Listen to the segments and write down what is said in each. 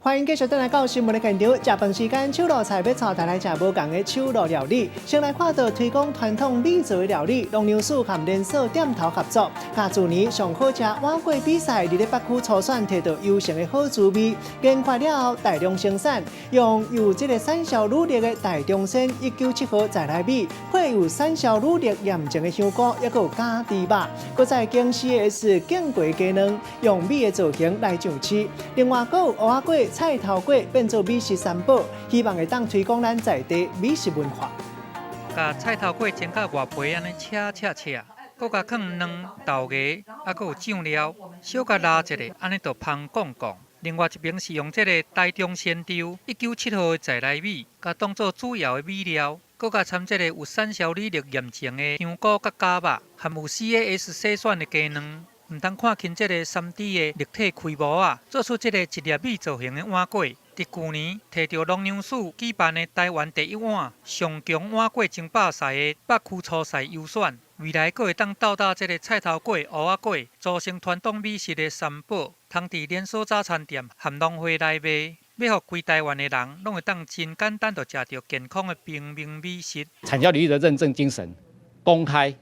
欢迎继续回来到新闻的现场。食饭时间，手路菜要炒带来食无同的手路料理。先来看到推广传统美食的料理，农粮署和连锁店头合作，甲去年上好食碗粿比赛伫咧北区初选摕到优胜的好滋味。研发了后大量生产，用有这个产销履历的大中鲜197号在来米，配有产销履历验证的香菇，也有咖喱肉，搁再经 CS 建过鸡卵，用米的造型来上市。另外，还有蚵仔粿、菜头粿变做美食三宝，希望会当推广咱在地美食文化。甲菜头粿煎到外皮安尼切，搁甲放卵、豆芽，搁有酱料，小甲拉一下，安尼就香滚滚。另外一边是用这个台中鲜丢197号的在来米，甲当做主要的米料，搁甲掺这个有产销履历验证的香菇甲咖肉，含有 CAS 洗选的鸡卵。唔通看清这个3D 的立体开模啊，做出这个一粒米造型的碗粿。伫去年摕到农粮署举办的台湾第一碗上强碗粿争霸赛的北区初赛优选，未来阁会当斗打这个菜头粿、蚵仔粿，组成传统美食的三宝，通伫连锁早餐店和农会来卖。要互规台湾的人拢会当真简单就食到健康的平民美食。产销履历的认证精神，公开，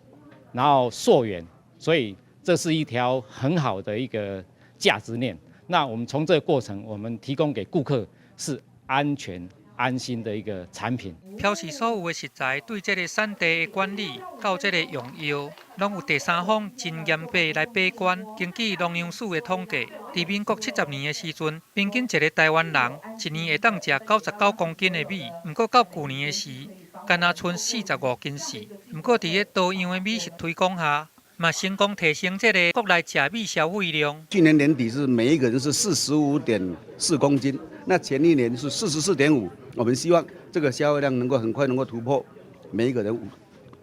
然后溯源，所以这是一条很好的一个价值链。那我们从这个过程，我们提供给顾客是安全、安心的一个产品。标示所有的食材对这个产地的管理到这个用药，拢有第三方真严格来把关。根据农粮署的统计，伫民国70年的时阵，平均一个台湾人一年会当食99公斤的米，不过到去年的时，干那剩45斤四。不过伫咧多样的美食推广下，嘛成功提升这个国内食米消费量。去年年底是每一个人是45.4公斤，那前一年是44.5。我们希望这个消费量能够很快能够突破每一个人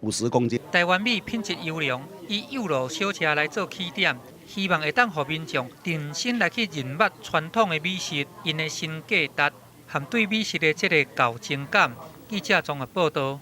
50公斤。台湾米品质优良，以幼路小吃来做起点，希望会当互民众认真来去认捌传统的美食，因的新价值和对美食的这个厚情感。记者综合报道。